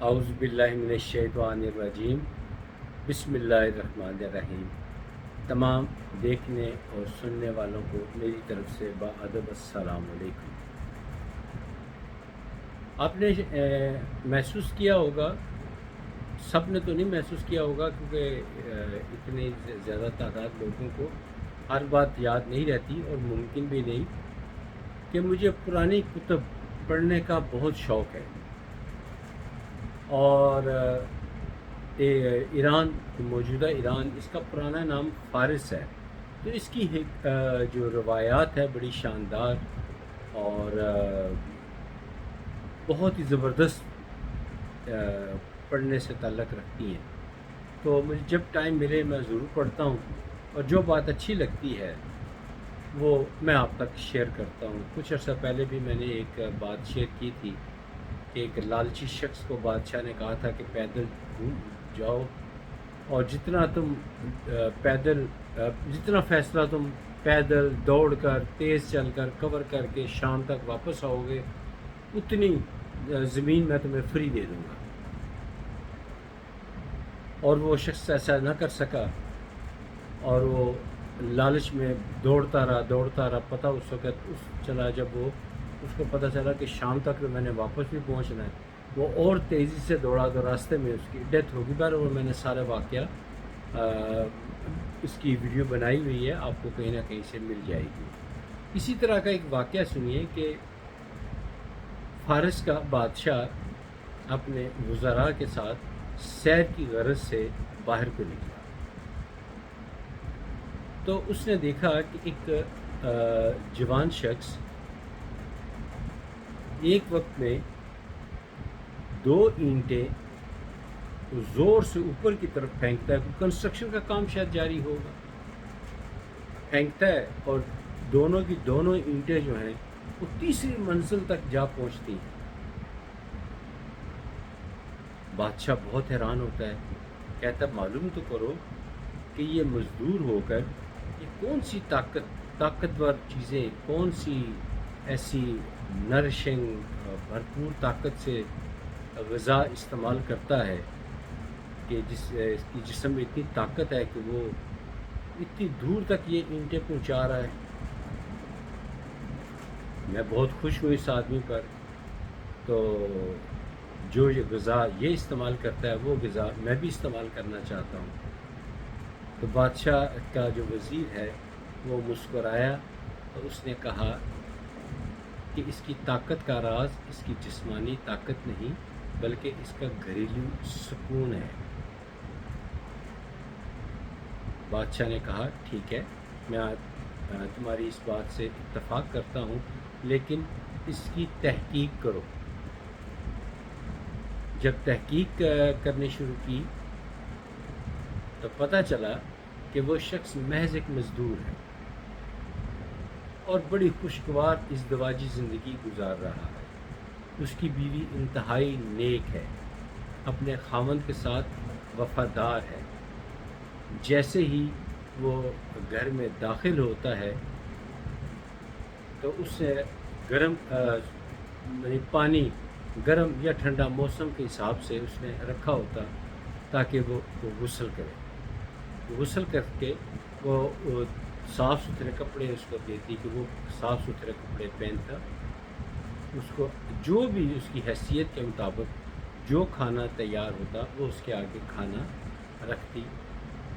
اعوذ باللہ من الشیطان الرجیم بسم اللہ الرحمن الرحیم۔ تمام دیکھنے اور سننے والوں کو میری طرف سے باادب السلام علیکم۔ آپ نے محسوس کیا ہوگا، سب نے تو نہیں محسوس کیا ہوگا کیونکہ اتنی زیادہ تعداد لوگوں کو ہر بات یاد نہیں رہتی اور ممکن بھی نہیں، کہ مجھے پرانی کتب پڑھنے کا بہت شوق ہے۔ اور ایران، موجودہ ایران، اس کا پرانا نام فارس ہے، تو اس کی جو روایات ہے بڑی شاندار اور بہت ہی زبردست پڑھنے سے تعلق رکھتی ہیں۔ تو مجھے جب ٹائم ملے میں ضرور پڑھتا ہوں، اور جو بات اچھی لگتی ہے وہ میں آپ تک شیئر کرتا ہوں۔ کچھ عرصہ پہلے بھی میں نے ایک بات شیئر کی تھی کہ ایک لالچی شخص کو بادشاہ نے کہا تھا کہ پیدل جاؤ، اور جتنا فیصلہ تم پیدل دوڑ کر، تیز چل کر، کور کر کے شام تک واپس آؤ گے، اتنی زمین میں تمہیں فری دے دوں گا۔ اور وہ شخص ایسا نہ کر سکا، اور وہ لالچ میں دوڑتا رہا۔ پتہ اس وقت چلا جب اس کو پتہ چلا کہ شام تک میں نے واپس بھی پہنچنا ہے، وہ اور تیزی سے دوڑا تو راستے میں اس کی ڈیتھ ہوگی۔ اور میں نے سارے واقعہ اس کی ویڈیو بنائی ہوئی ہے، آپ کو کہیں نہ کہیں سے مل جائے گی۔ اسی طرح کا ایک واقعہ سنیے کہ فارس کا بادشاہ اپنے وزراء کے ساتھ سیر کی غرض سے باہر کو نکلا، تو اس نے دیکھا کہ ایک جوان شخص ایک وقت میں 2 اینٹیں زور سے اوپر کی طرف پھینکتا ہے۔ کنسٹرکشن کا کام شاید جاری ہوگا، پھینکتا ہے اور دونوں کی دونوں اینٹیں جو ہیں وہ تیسری منزل تک جا پہنچتی ہیں۔ بادشاہ بہت حیران ہوتا ہے، کہتا ہے معلوم تو کرو کہ یہ مزدور ہو کر یہ کون سی طاقتور چیزیں، کون سی ایسی نرشنگ بھرپور طاقت سے غذا استعمال کرتا ہے کہ اس کی جسم میں اتنی طاقت ہے کہ وہ اتنی دور تک یہ اینٹیں پہنچا رہا ہے۔ میں بہت خوش ہوں اس آدمی پر، تو جو یہ غذا یہ استعمال کرتا ہے وہ غذا میں بھی استعمال کرنا چاہتا ہوں۔ تو بادشاہ کا جو وزیر ہے وہ مسکرایا، اور اس نے کہا کہ اس کی طاقت کا راز اس کی جسمانی طاقت نہیں بلکہ اس کا گھریلو سکون ہے۔ بادشاہ نے کہا ٹھیک ہے، میں تمہاری اس بات سے اتفاق کرتا ہوں، لیکن اس کی تحقیق کرو۔ جب تحقیق کرنی شروع کی تو پتہ چلا کہ وہ شخص محض ایک مزدور ہے اور بڑی خوشگوار ازدواجی زندگی گزار رہا ہے۔ اس کی بیوی انتہائی نیک ہے، اپنے خاوند کے ساتھ وفادار ہے۔ جیسے ہی وہ گھر میں داخل ہوتا ہے تو اس سے گرم پانی، گرم یا ٹھنڈا موسم کے حساب سے اس نے رکھا ہوتا تاکہ وہ غسل کرے۔ غسل کر کے وہ صاف ستھرے کپڑے اس کو دیتی کہ وہ صاف ستھرے کپڑے پہنتا، اس کو جو بھی اس کی حیثیت کے مطابق جو کھانا تیار ہوتا وہ اس کے آگے کھانا رکھتی۔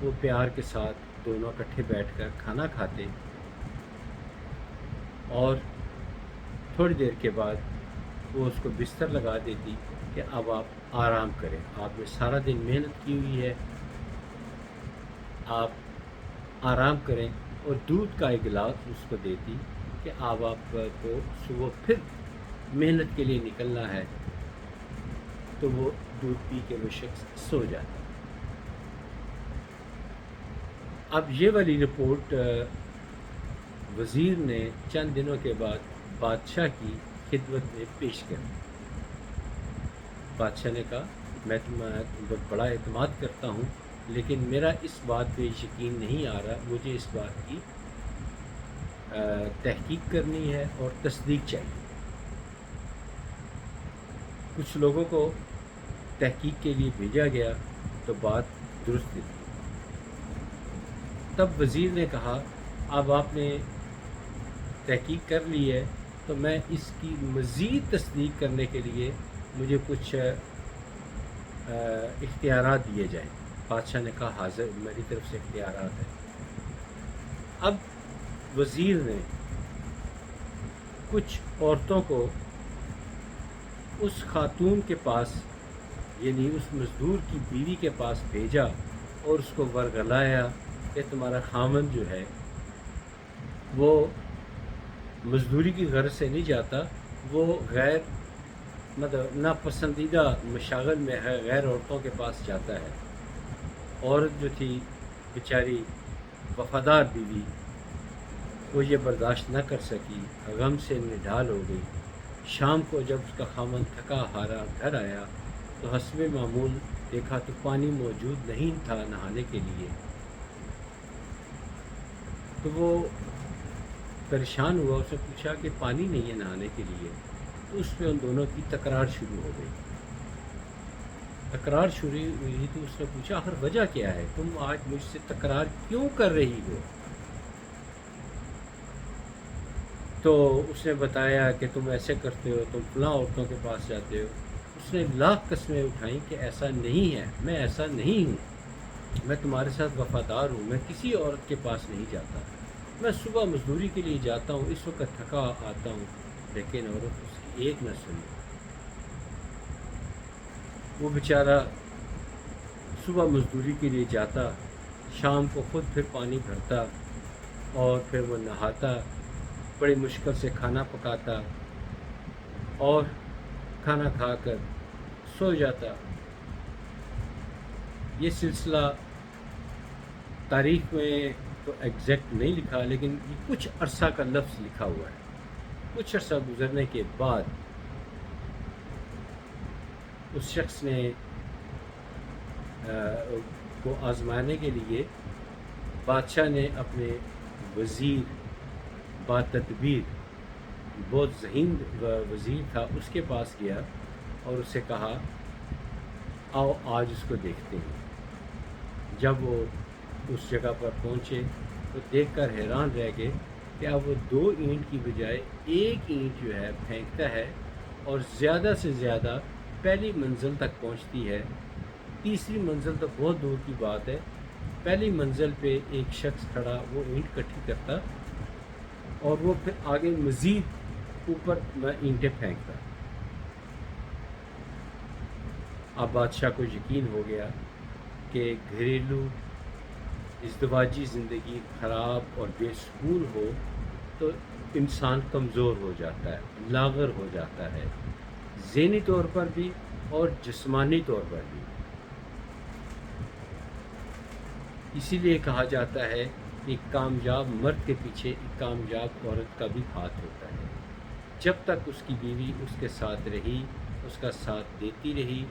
وہ پیار کے ساتھ دونوں اکٹھے بیٹھ کر کھانا کھاتے، اور تھوڑی دیر کے بعد وہ اس کو بستر لگا دیتی کہ اب آپ آرام کریں، آپ نے سارا دن محنت کی ہوئی ہے، آپ آرام کریں، اور دودھ کا ایک گلاس اس کو دیتی کہ اب آپ کو صبح پھر محنت کے لیے نکلنا ہے۔ تو وہ دودھ پی کے وہ شخص سو جاتا۔ اب یہ والی رپورٹ وزیر نے چند دنوں کے بعد بادشاہ کی خدمت میں پیش کر دی۔ بادشاہ نے کہا میں تم پر بڑا اعتماد کرتا ہوں، لیکن میرا اس بات پہ یقین نہیں آ رہا، مجھے اس بات کی تحقیق کرنی ہے اور تصدیق چاہیے۔ کچھ لوگوں کو تحقیق کے لیے بھیجا گیا تو بات درست تھی۔ تب وزیر نے کہا اب آپ نے تحقیق کر لی ہے تو میں اس کی مزید تصدیق کرنے کے لیے مجھے کچھ اختیارات دیے جائیں۔ بادشاہ نے کہا حاضر، میری طرف سے اختیارات ہیں۔ اب وزیر نے کچھ عورتوں کو اس خاتون کے پاس، یعنی اس مزدور کی بیوی کے پاس بھیجا اور اس کو ورگلایا کہ تمہارا خامند جو ہے وہ مزدوری کی غرض سے نہیں جاتا، وہ غیر مطلب ناپسندیدہ مشاغل میں ہے، غیر عورتوں کے پاس جاتا ہے۔ عورت جو تھی بیچاری وفادار بیوی، وہ یہ برداشت نہ کر سکی، غم سے نڈھال ہو گئی۔ شام کو جب اس کا خامند تھکا ہارا گھر آیا تو حسب معمول دیکھا تو پانی موجود نہیں تھا نہانے کے لیے۔ تو وہ پریشان ہوا، اس نے پوچھا کہ پانی نہیں ہے نہانے کے لیے، تو اس میں ان دونوں کی تکرار شروع ہو گئی۔ تکرار شروع ہوئی تو اس نے پوچھا آخر وجہ کیا ہے، تم آج مجھ سے تکرار کیوں کر رہی ہو؟ تو اس نے بتایا کہ تم ایسے کرتے ہو، تم فلاں عورتوں کے پاس جاتے ہو۔ اس نے لاکھ قسمیں اٹھائیں کہ ایسا نہیں ہے، میں ایسا نہیں ہوں، میں تمہارے ساتھ وفادار ہوں، میں کسی عورت کے پاس نہیں جاتا، میں صبح مزدوری کے لیے جاتا ہوں، اس وقت تھکا آتا ہوں۔ لیکن عورت اس کی ایک نہ سنی۔ وہ بیچارہ صبح مزدوری کے لیے جاتا، شام کو خود پھر پانی بھرتا اور پھر وہ نہاتا، بڑی مشکل سے کھانا پکاتا اور کھانا کھا کر سو جاتا۔ یہ سلسلہ تاریخ میں تو ایگزیکٹ نہیں لکھا، لیکن یہ کچھ عرصہ کا لفظ لکھا ہوا ہے۔ کچھ عرصہ گزرنے کے بعد اس شخص نے کو آزمانے کے لیے بادشاہ نے اپنے وزیر با تدبیر، بہت ذہین وزیر تھا، اس کے پاس گیا اور اس سے کہا آؤ آج اس کو دیکھتے ہیں۔ جب وہ اس جگہ پر پہنچے تو دیکھ کر حیران رہ گئے کہ اب وہ 2 اینٹ کی بجائے 1 اینٹ جو ہے پھینکتا ہے اور زیادہ سے زیادہ پہلی منزل تک پہنچتی ہے، تیسری منزل تو بہت دور کی بات ہے۔ پہلی منزل پہ ایک شخص کھڑا وہ اینٹ کٹھی کرتا اور وہ پھر آگے مزید اوپر اینٹیں پھینکتا۔ اب بادشاہ کو یقین ہو گیا کہ گھریلو ازدواجی زندگی خراب اور بے سکون ہو تو انسان کمزور ہو جاتا ہے، لاغر ہو جاتا ہے، ذہنی طور پر بھی اور جسمانی طور پر بھی۔ اسی لیے کہا جاتا ہے کہ کامیاب مرد کے پیچھے ایک کامیاب عورت کا بھی ہاتھ ہوتا ہے۔ جب تک اس کی بیوی اس کے ساتھ رہی، اس کا ساتھ دیتی رہی،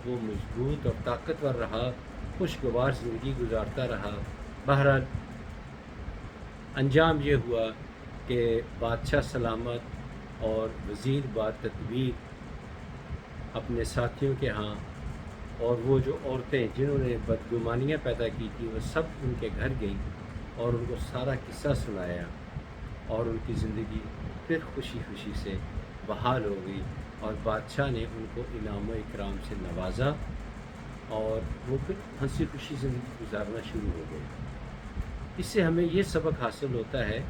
وہ مضبوط اور طاقتور رہا، خوشگوار زندگی گزارتا رہا۔ بہرحال انجام یہ ہوا کہ بادشاہ سلامت اور وزیر با تدبیر اپنے ساتھیوں کے ہاں، اور وہ جو عورتیں جنہوں نے بدگمانیاں پیدا کی تھیں وہ سب ان کے گھر گئیں اور ان کو سارا قصہ سنایا، اور ان کی زندگی پھر خوشی خوشی سے بحال ہو گئی، اور بادشاہ نے ان کو انعام و اکرام سے نوازا اور وہ پھر ہنسی خوشی زندگی گزارنا شروع ہو گئے۔ اس سے ہمیں یہ سبق حاصل ہوتا ہے،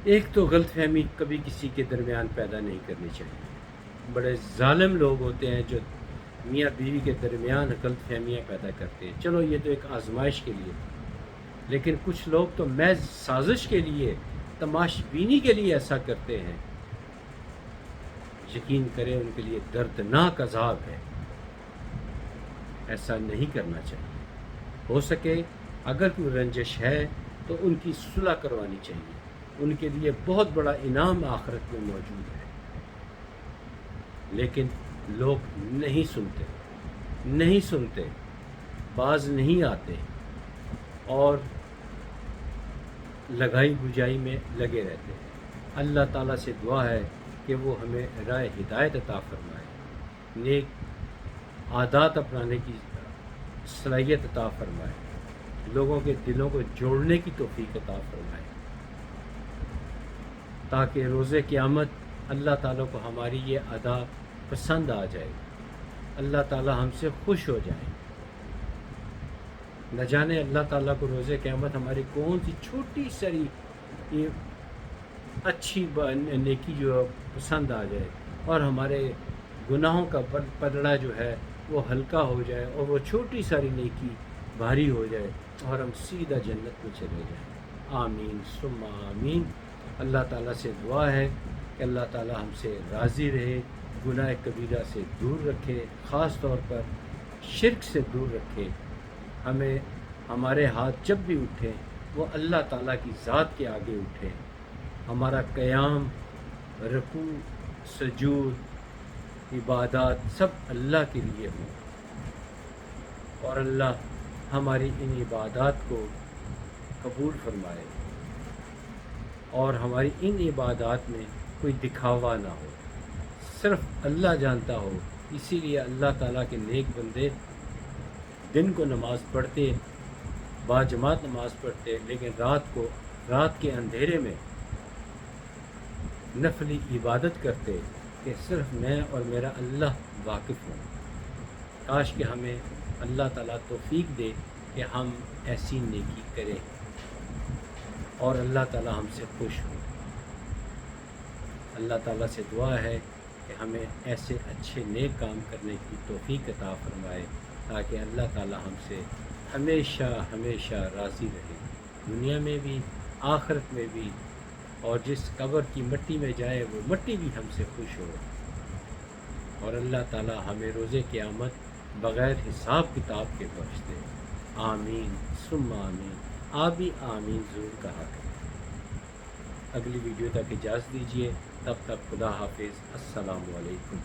ایک تو غلط فہمی کبھی کسی کے درمیان پیدا نہیں کرنی چاہیے۔ بڑے ظالم لوگ ہوتے ہیں جو میاں بیوی کے درمیان غلط فہمیاں پیدا کرتے ہیں، چلو یہ تو ایک آزمائش کے لیے، لیکن کچھ لوگ تو محض سازش کے لیے، تماش بینی کے لیے ایسا کرتے ہیں، یقین کریں ان کے لیے دردناک عذاب ہے۔ ایسا نہیں کرنا چاہیے۔ ہو سکے اگر کوئی رنجش ہے تو ان کی صلح کروانی چاہیے، ان کے لیے بہت بڑا انعام آخرت میں موجود ہے۔ لیکن لوگ نہیں سنتے، باز نہیں آتے اور لگائی بجائی میں لگے رہتے ہیں۔ اللہ تعالیٰ سے دعا ہے کہ وہ ہمیں راہ ہدایت عطا فرمائے، نیک عادات اپنانے کی صلاحیت عطا فرمائے، لوگوں کے دلوں کو جوڑنے کی توفیق عطا فرمائے، تاکہ روز قیامت اللہ تعالیٰ کو ہماری یہ ادا پسند آ جائے، اللہ تعالیٰ ہم سے خوش ہو جائے۔ نہ جانے اللہ تعالیٰ کو روز قیامت ہماری کون سی چھوٹی سری یہ اچھی نیکی جو پسند آ جائے، اور ہمارے گناہوں کا پلڑا جو ہے وہ ہلکا ہو جائے، اور وہ چھوٹی ساری نیکی بھاری ہو جائے، اور ہم سیدھا جنت میں چلے جائیں۔ آمین ثم آمین۔ اللہ تعالیٰ سے دعا ہے کہ اللہ تعالیٰ ہم سے راضی رہے، گناہ کبیرہ سے دور رکھے، خاص طور پر شرک سے دور رکھے۔ ہمیں ہمارے ہاتھ جب بھی اٹھیں وہ اللہ تعالیٰ کی ذات کے آگے اٹھے، ہمارا قیام، رکوع، سجود، عبادات سب اللہ کے لیے ہوں، اور اللہ ہماری ان عبادات کو قبول فرمائے، اور ہماری ان عبادات میں کوئی دکھاوا نہ ہو، صرف اللہ جانتا ہو۔ اسی لیے اللہ تعالیٰ کے نیک بندے دن کو نماز پڑھتے، باجماعت نماز پڑھتے، لیکن رات کے اندھیرے میں نفلی عبادت کرتے کہ صرف میں اور میرا اللہ واقف ہوں۔ کاش کہ ہمیں اللہ تعالیٰ توفیق دے کہ ہم ایسی نیکی کریں اور اللہ تعالیٰ ہم سے خوش ہو۔ اللہ تعالیٰ سے دعا ہے کہ ہمیں ایسے اچھے نیک کام کرنے کی توفیق عطا فرمائے، تاکہ اللہ تعالیٰ ہم سے ہمیشہ ہمیشہ راضی رہے، دنیا میں بھی آخرت میں بھی، اور جس قبر کی مٹی میں جائے وہ مٹی بھی ہم سے خوش ہو، اور اللہ تعالیٰ ہمیں روز قیامت بغیر حساب کتاب کے بخش دے۔ آمین ثم آمین۔ آپ بھی آمین ضرور کہا کریں۔ اگلی ویڈیو تک اجازت دیجیے، تب تک خدا حافظ، السلام علیکم۔